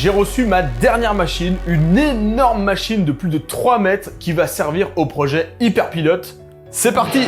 j'ai reçu ma dernière machine, une énorme machine de plus de 3 mètres qui va servir au projet Hyperpilote. C'est parti!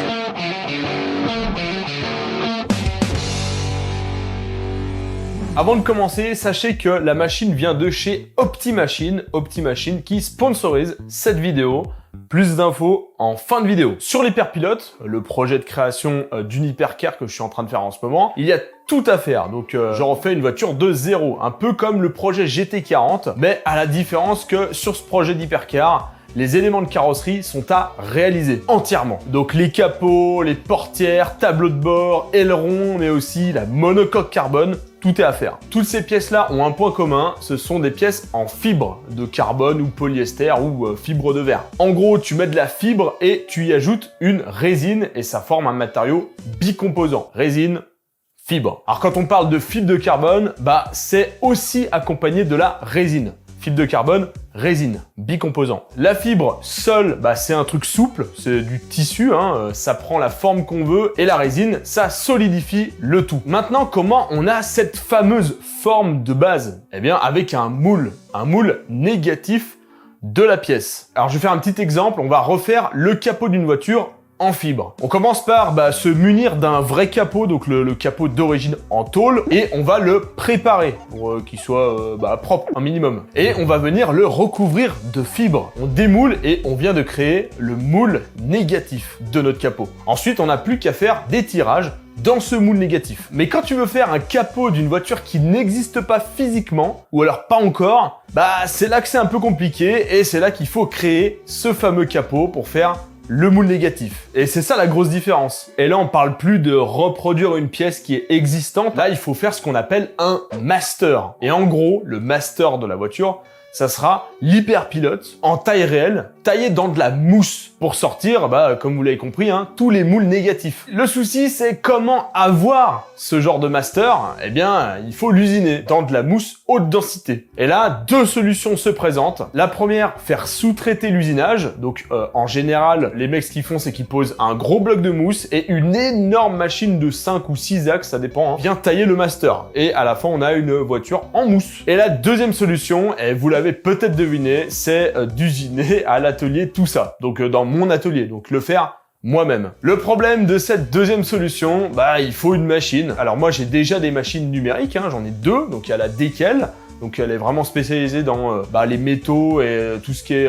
Avant de commencer, sachez que la machine vient de chez Optimachine, Optimachine qui sponsorise cette vidéo. Plus d'infos en fin de vidéo. Sur l'Hyperpilote, le projet de création d'une hypercar que je suis en train de faire en ce moment, il y a tout à faire. Donc je refais une voiture de zéro, un peu comme le projet GT40, mais à la différence que sur ce projet d'hypercar, les éléments de carrosserie sont à réaliser entièrement. Donc les capots, les portières, tableau de bord, ailerons, mais aussi la monocoque carbone, tout est à faire. Toutes ces pièces-là ont un point commun, ce sont des pièces en fibre de carbone ou polyester ou fibre de verre. En gros, tu mets de la fibre et tu y ajoutes une résine et ça forme un matériau bicomposant. Résine, fibre. Alors quand on parle de fibre de carbone, c'est aussi accompagné de la résine. Fibre de carbone, résine, bicomposant. La fibre seule, c'est un truc souple, c'est du tissu, ça prend la forme qu'on veut, et la résine, ça solidifie le tout. Maintenant, comment on a cette fameuse forme de base? Eh bien, avec un moule négatif de la pièce. Alors, je vais faire un petit exemple, on va refaire le capot d'une voiture en fibre. On commence par se munir d'un vrai capot, donc le capot d'origine en tôle, et on va le préparer pour qu'il soit propre, un minimum. Et on va venir le recouvrir de fibres. On démoule et on vient de créer le moule négatif de notre capot. Ensuite, on n'a plus qu'à faire des tirages dans ce moule négatif. Mais quand tu veux faire un capot d'une voiture qui n'existe pas physiquement, ou alors pas encore, c'est là que c'est un peu compliqué, et c'est là qu'il faut créer ce fameux capot pour faire le moule négatif. Et c'est ça la grosse différence. Et là, on parle plus de reproduire une pièce qui est existante. Là, il faut faire ce qu'on appelle un master. Et en gros, le master de la voiture, ça sera l'Hyperpilote en taille réelle, taillé dans de la mousse pour sortir, comme vous l'avez compris, tous les moules négatifs. Le souci, c'est comment avoir ce genre de master. Eh bien, il faut l'usiner dans de la mousse haute densité. Et là, deux solutions se présentent. La première, faire sous-traiter l'usinage. Donc, en général, les mecs, ce qu'ils font, c'est qu'ils posent un gros bloc de mousse et une énorme machine de 5 ou 6 axes, ça dépend, vient tailler le master. Et à la fin, on a une voiture en mousse. Et la deuxième solution, et vous l'avez peut-être deviné, c'est d'usiner à l'atelier tout ça. Donc dans mon atelier, donc le faire moi-même. Le problème de cette deuxième solution, il faut une machine. Alors moi j'ai déjà des machines numériques, j'en ai deux, donc il y a la Deckel. Donc elle est vraiment spécialisée dans les métaux et tout ce qui est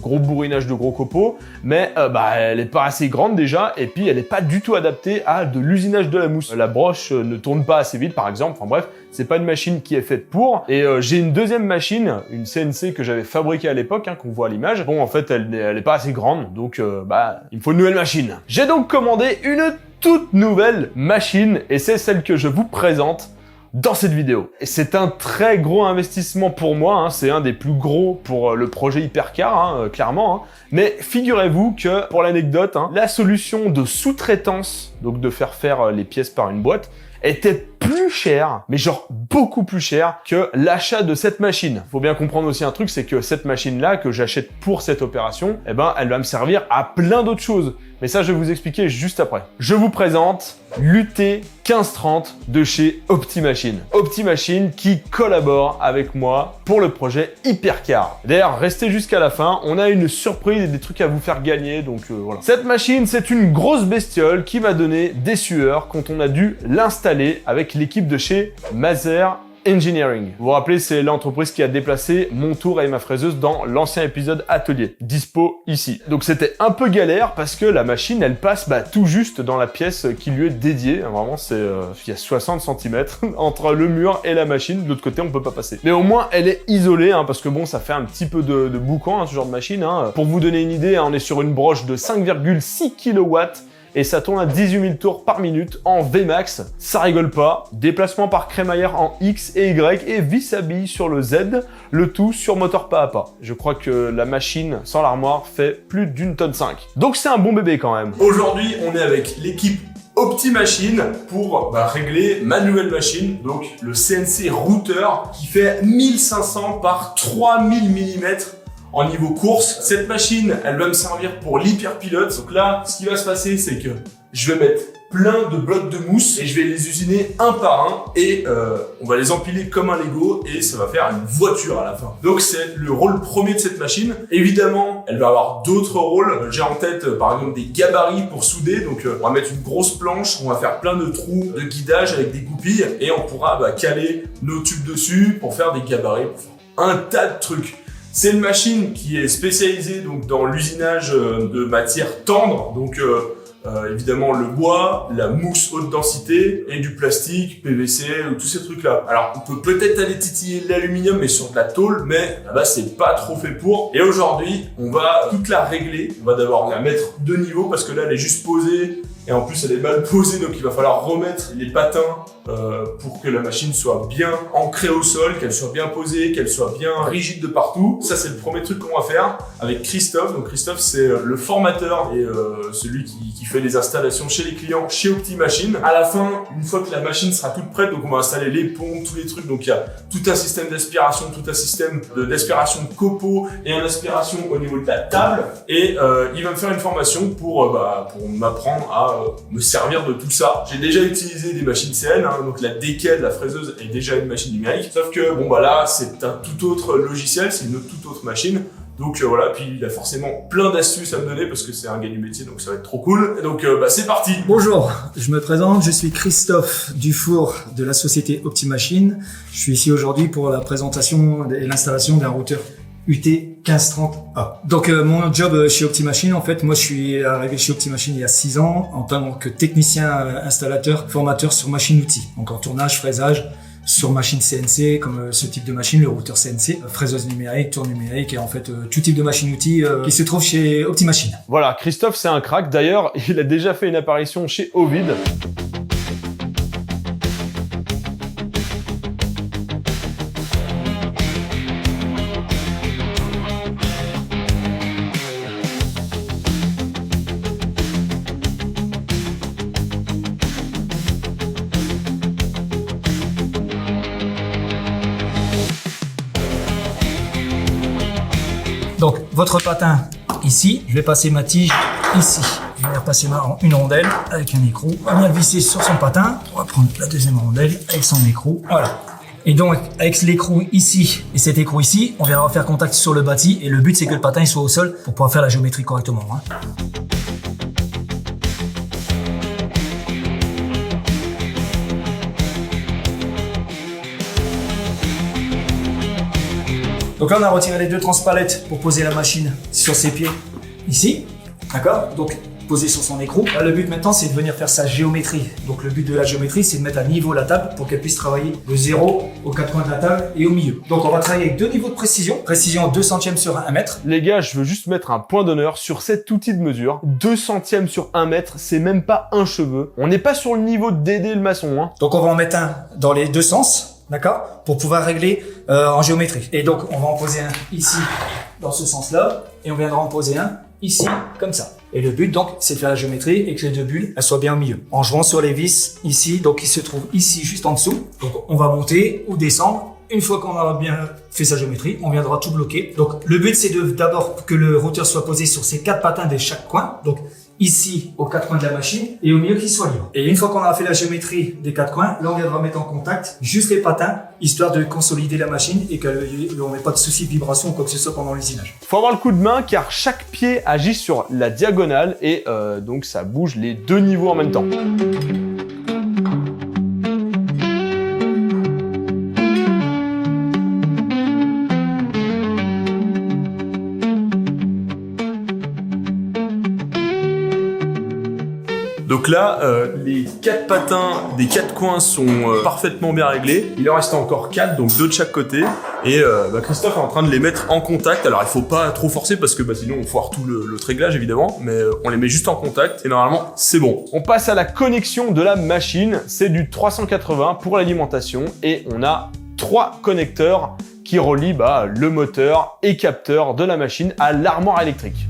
gros bourrinage de gros copeaux, mais elle est pas assez grande déjà, et puis elle est pas du tout adaptée à de l'usinage de la mousse. La broche ne tourne pas assez vite par exemple, enfin bref, c'est pas une machine qui est faite pour. Et j'ai une deuxième machine, une CNC que j'avais fabriquée à l'époque, qu'on voit à l'image. Bon en fait elle est pas assez grande, donc il me faut une nouvelle machine. J'ai donc commandé une toute nouvelle machine, et c'est celle que je vous présente dans cette vidéo. Et c'est un très gros investissement pour moi, c'est un des plus gros pour le projet Hypercar, clairement. Mais figurez-vous que, pour l'anecdote, la solution de sous-traitance, donc de faire les pièces par une boîte, était plus cher, mais genre beaucoup plus cher que l'achat de cette machine. Faut bien comprendre aussi un truc, c'est que cette machine-là que j'achète pour cette opération, elle va me servir à plein d'autres choses. Mais ça, je vais vous expliquer juste après. Je vous présente l'UT1530 de chez Optimachine. Optimachine qui collabore avec moi pour le projet Hypercar. D'ailleurs, restez jusqu'à la fin, on a une surprise et des trucs à vous faire gagner, donc voilà. Cette machine, c'est une grosse bestiole qui m'a donné des sueurs quand on a dû l'installer avec l'équipe de chez Maser Engineering. Vous vous rappelez, c'est l'entreprise qui a déplacé mon tour et ma fraiseuse dans l'ancien épisode atelier, dispo ici. Donc c'était un peu galère parce que la machine, elle passe tout juste dans la pièce qui lui est dédiée. Vraiment, il y a 60 cm entre le mur et la machine. De l'autre côté, on peut pas passer. Mais au moins, elle est isolée, parce que bon, ça fait un petit peu de boucan, ce genre de machine. Pour vous donner une idée, on est sur une broche de 5,6 kW. Et ça tourne à 18 000 tours par minute en Vmax, ça rigole pas. Déplacement par crémaillère en X et Y et vis à billes sur le Z, le tout sur moteur pas à pas. Je crois que la machine sans l'armoire fait plus d'1,5 tonne. Donc c'est un bon bébé quand même. Aujourd'hui, on est avec l'équipe Optimachine pour régler ma nouvelle machine, donc le CNC routeur qui fait 1500 par 3000 mm en niveau course. Cette machine, elle va me servir pour l'Hyperpilote. Donc là, ce qui va se passer, c'est que je vais mettre plein de blocs de mousse et je vais les usiner un par un et on va les empiler comme un Lego et ça va faire une voiture à la fin. Donc c'est le rôle premier de cette machine. Évidemment, elle va avoir d'autres rôles. J'ai en tête par exemple des gabarits pour souder. Donc on va mettre une grosse planche, on va faire plein de trous de guidage avec des goupilles et on pourra caler nos tubes dessus pour faire des gabarits, pour faire un tas de trucs. C'est une machine qui est spécialisée donc dans l'usinage de matières tendres, donc évidemment le bois, la mousse haute densité et du plastique, PVC, tous ces trucs-là. Alors on peut peut-être aller titiller l'aluminium mais sur de la tôle, mais là-bas c'est pas trop fait pour. Et aujourd'hui on va toute la régler, on va d'abord la mettre de niveau parce que là elle est juste posée et en plus elle est mal posée, donc il va falloir remettre les patins pour que la machine soit bien ancrée au sol, qu'elle soit bien posée, qu'elle soit bien rigide de partout. Ça c'est le premier truc qu'on va faire avec Christophe. Donc Christophe c'est le formateur et celui qui fait les installations chez les clients chez Optimachine. À la fin, une fois que la machine sera toute prête, donc on va installer les pompes, tous les trucs. Donc il y a tout un système d'aspiration, tout un système d'aspiration de copeaux et une aspiration au niveau de la table. Et il va me faire une formation pour m'apprendre à me servir de tout ça. J'ai déjà utilisé des machines CN, donc la déquelle, la fraiseuse est déjà une machine numérique. Sauf que là c'est un tout autre logiciel, c'est une toute autre machine. Donc voilà, puis il a forcément plein d'astuces à me donner parce que c'est un gars du métier, donc ça va être trop cool. Et donc c'est parti. Bonjour, je me présente, je suis Christophe Dufour de la société Optimachine. Je suis ici aujourd'hui pour la présentation et l'installation d'un routeur UT 1530A. Donc mon job chez Optimachine, en fait, moi je suis arrivé chez Optimachine il y a 6 ans en tant que technicien installateur, formateur sur machine-outil. Donc en tournage, fraisage, sur machine CNC, comme ce type de machine, le routeur CNC, fraiseuse numérique, tour numérique et en fait tout type de machine-outil qui se trouve chez Optimachine. Voilà, Christophe c'est un crack. D'ailleurs, il a déjà fait une apparition chez Ovid. Donc votre patin ici, je vais passer ma tige ici. Je vais repasser une rondelle avec un écrou. On va bien visser sur son patin. On va prendre la deuxième rondelle avec son écrou. Voilà. Et donc avec l'écrou ici et cet écrou ici, on viendra faire contact sur le bâti. Et le but c'est que le patin il soit au sol pour pouvoir faire la géométrie correctement. Donc là, on a retiré les 2 transpalettes pour poser la machine sur ses pieds, ici, d'accord? Donc, posé sur son écrou. Là, le but maintenant, c'est de venir faire sa géométrie. Donc, le but de la géométrie, c'est de mettre à niveau la table pour qu'elle puisse travailler de 0 aux 4 coins de la table et au milieu. Donc, on va travailler avec 2 niveaux de précision. Précision 2 centièmes sur 1 mètre. Les gars, je veux juste mettre un point d'honneur sur cet outil de mesure. 2 centièmes sur 1 mètre, c'est même pas un cheveu. On n'est pas sur le niveau de Dédé le maçon. Donc, on va en mettre un dans les 2 sens. D'accord? Pour pouvoir régler en géométrie. Et donc, on va en poser un ici, dans ce sens-là, et on viendra en poser un ici, comme ça. Et le but, donc, c'est de faire la géométrie et que les 2 bulles, elles soient bien au milieu. En jouant sur les vis, ici, donc, qui se trouvent ici, juste en dessous. Donc, on va monter ou descendre. Une fois qu'on aura bien fait sa géométrie, on viendra tout bloquer. Donc, le but, c'est d'abord que le routeur soit posé sur ces 4 patins de chaque coin. Donc, ici, aux 4 coins de la machine, et au milieu qu'il soit libre. Et une fois qu'on a fait la géométrie des 4 coins, là, on viendra mettre en contact juste les patins, histoire de consolider la machine et qu'on n'ait pas de soucis de vibration ou quoi que ce soit pendant l'usinage. Faut avoir le coup de main car chaque pied agit sur la diagonale et donc ça bouge les 2 niveaux en même temps. Donc là, les 4 patins des 4 coins sont parfaitement bien réglés. Il en reste encore 4, donc 2 de chaque côté. Et Christophe est en train de les mettre en contact. Alors il faut pas trop forcer parce que sinon on foire tout l'autre réglage évidemment. Mais on les met juste en contact et normalement c'est bon. On passe à la connexion de la machine. C'est du 380 pour l'alimentation et on a 3 connecteurs qui relient le moteur et capteur de la machine à l'armoire électrique.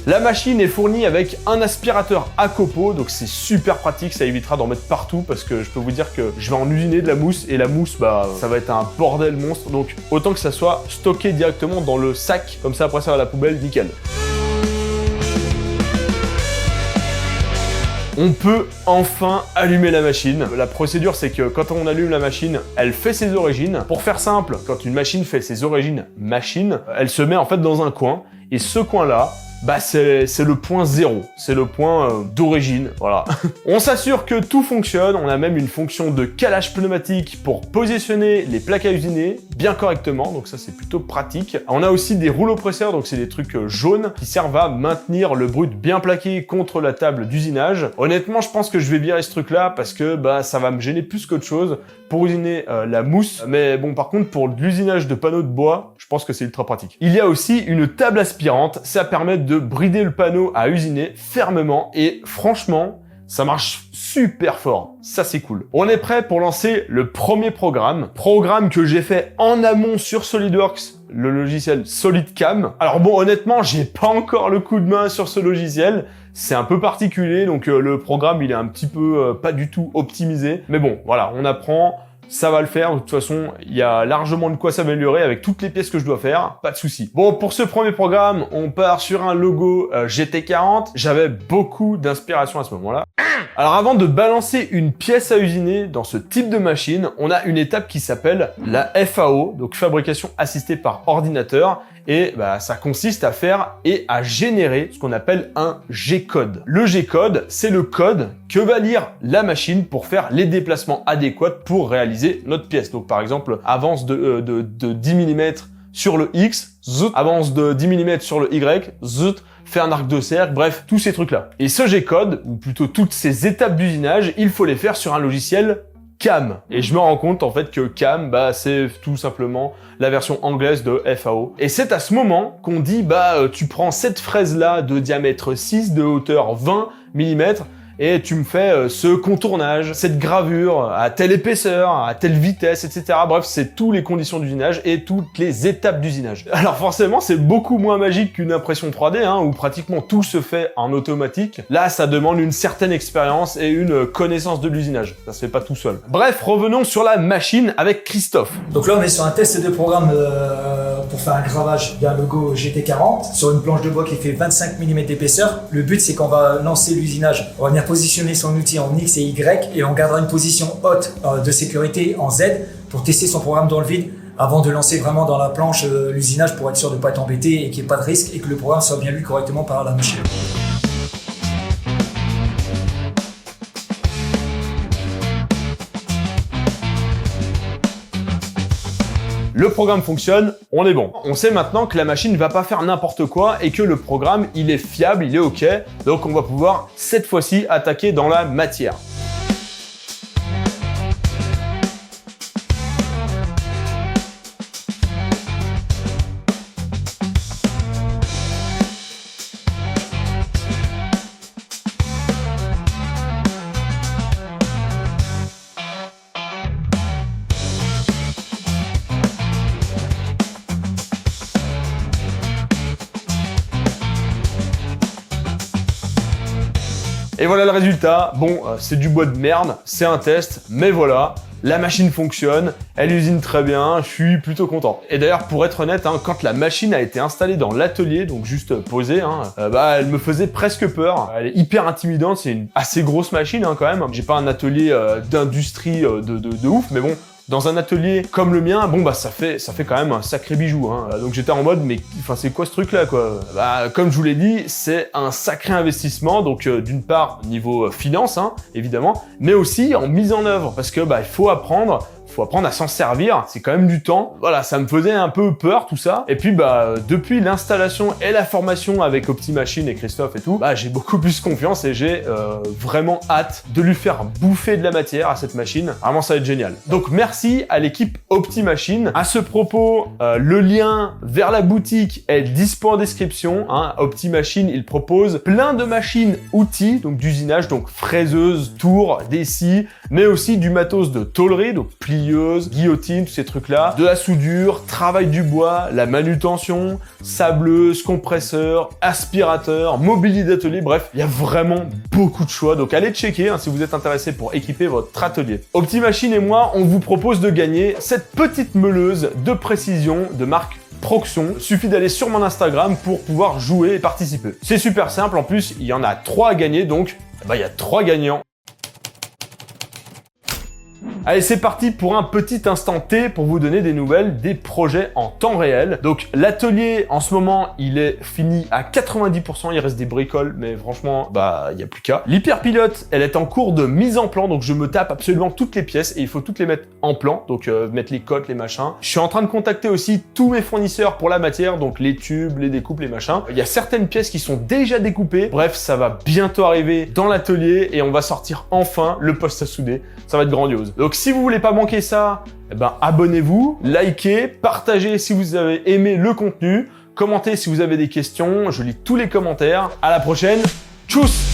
La machine est fournie avec un aspirateur à copeaux, donc c'est super pratique, ça évitera d'en mettre partout parce que je peux vous dire que je vais en usiner de la mousse et la mousse, bah, ça va être un bordel monstre, donc autant que ça soit stocké directement dans le sac, comme ça après ça va à la poubelle, nickel. On peut enfin allumer la machine. La procédure, c'est que quand on allume la machine, elle fait ses origines. Pour faire simple, quand une machine fait ses origines machine, elle se met en fait dans un coin. Et ce coin-là, bah c'est le point 0, c'est le point d'origine, voilà. On s'assure que tout fonctionne, on a même une fonction de calage pneumatique pour positionner les plaques à usiner bien correctement, donc ça c'est plutôt pratique. On a aussi des rouleaux presseurs, donc c'est des trucs jaunes qui servent à maintenir le brut bien plaqué contre la table d'usinage. Honnêtement, je pense que je vais virer ce truc-là parce que bah ça va me gêner plus qu'autre chose pour usiner la mousse, mais bon par contre pour l'usinage de panneaux de bois, je pense que c'est ultra pratique. Il y a aussi une table aspirante, ça permet de brider le panneau à usiner fermement et franchement, ça marche super fort. Ça, c'est cool. On est prêt pour lancer le premier programme que j'ai fait en amont sur SolidWorks, le logiciel SolidCam. Alors bon, honnêtement, j'ai pas encore le coup de main sur ce logiciel. C'est un peu particulier, donc le programme, il est un petit peu pas du tout optimisé. Mais bon, voilà, on apprend. Ça va le faire, de toute façon, il y a largement de quoi s'améliorer avec toutes les pièces que je dois faire, pas de souci. Bon, pour ce premier programme, on part sur un logo GT40. J'avais beaucoup d'inspiration à ce moment-là. Alors avant de balancer une pièce à usiner dans ce type de machine, on a une étape qui s'appelle la FAO, donc fabrication assistée par ordinateur. Et bah, ça consiste à faire et à générer ce qu'on appelle un G-code. Le G-code, c'est le code que va lire la machine pour faire les déplacements adéquats pour réaliser notre pièce. Donc par exemple, avance de 10 mm sur le X, zout, avance de 10 mm sur le Y, zout, fait un arc de cercle, bref, tous ces trucs-là. Et ce G-code, ou plutôt toutes ces étapes d'usinage, il faut les faire sur un logiciel CAM. Et je me rends compte en fait que CAM, bah c'est tout simplement la version anglaise de FAO. Et c'est à ce moment qu'on dit, bah tu prends cette fraise-là de diamètre 6, de hauteur 20 mm, et tu me fais ce contournage, cette gravure, à telle épaisseur, à telle vitesse, etc. Bref, c'est toutes les conditions d'usinage et toutes les étapes d'usinage. Alors forcément, c'est beaucoup moins magique qu'une impression 3D, hein, où pratiquement tout se fait en automatique. Là, ça demande une certaine expérience et une connaissance de l'usinage. Ça se fait pas tout seul. Bref, revenons sur la machine avec Christophe. Donc là, on est sur un test de programme pour faire un gravage d'un logo GT40 sur une planche de bois qui fait 25 mm d'épaisseur. Le but, c'est qu'on va lancer l'usinage. On va venir positionner son outil en X et Y et on gardera une position haute de sécurité en Z pour tester son programme dans le vide avant de lancer vraiment dans la planche l'usinage pour être sûr de ne pas être embêté et qu'il n'y ait pas de risque et que le programme soit bien lu correctement par la machine. Le programme fonctionne, on est bon. On sait maintenant que la machine ne va pas faire n'importe quoi et que le programme, il est fiable, il est OK. Donc on va pouvoir cette fois-ci attaquer dans la matière. Et voilà le résultat. Bon, c'est du bois de merde, c'est un test, mais voilà, la machine fonctionne, elle usine très bien, je suis plutôt content. Et d'ailleurs, pour être honnête, hein, quand la machine a été installée dans l'atelier, donc juste posée, hein, bah, elle me faisait presque peur. Elle est hyper intimidante, c'est une assez grosse machine hein, quand même. J'ai pas un atelier d'industrie de ouf, mais bon, dans un atelier comme le mien, bon bah ça fait quand même un sacré bijou. Hein. Donc j'étais en mode, mais enfin c'est quoi ce truc là quoi? Bah comme je vous l'ai dit, c'est un sacré investissement. Donc d'une part niveau finance, hein, évidemment, mais aussi en mise en œuvre, parce que bah il faut apprendre à s'en servir, c'est quand même du temps. Voilà, ça me faisait un peu peur tout ça. Et puis bah depuis l'installation et la formation avec OptiMachine et Christophe et tout, bah j'ai beaucoup plus confiance et j'ai vraiment hâte de lui faire bouffer de la matière à cette machine. Vraiment ça va être génial. Donc merci à l'équipe OptiMachine. À ce propos, le lien vers la boutique est dispo en description. Hein. OptiMachine, il propose plein de machines outils, donc d'usinage, donc fraiseuses, tours, des scies, mais aussi du matos de tôlerie, donc pliage, aiguilleuse, guillotine, tous ces trucs-là, de la soudure, travail du bois, la manutention, sableuse, compresseur, aspirateur, mobilier d'atelier, bref, il y a vraiment beaucoup de choix. Donc allez checker si vous êtes intéressé pour équiper votre atelier. Optimachine et moi, on vous propose de gagner cette petite meuleuse de précision de marque Proxion. Il suffit d'aller sur mon Instagram pour pouvoir jouer et participer. C'est super simple, en plus, il y en a 3 à gagner, donc il y a 3 gagnants. Allez, c'est parti pour un petit instant T pour vous donner des nouvelles des projets en temps réel. Donc l'atelier en ce moment, il est fini à 90%, il reste des bricoles, mais franchement, il n'y a plus qu'à. L'hyperpilote, elle est en cours de mise en plan, donc je me tape absolument toutes les pièces et il faut toutes les mettre en plan, donc mettre les cotes, les machins. Je suis en train de contacter aussi tous mes fournisseurs pour la matière, donc les tubes, les découpes, les machins. Il y a certaines pièces qui sont déjà découpées. Bref, ça va bientôt arriver dans l'atelier et on va sortir enfin le poste à souder. Ça va être grandiose. Donc si vous voulez pas manquer ça, abonnez-vous, likez, partagez si vous avez aimé le contenu, commentez si vous avez des questions, je lis tous les commentaires. À la prochaine, tchuss!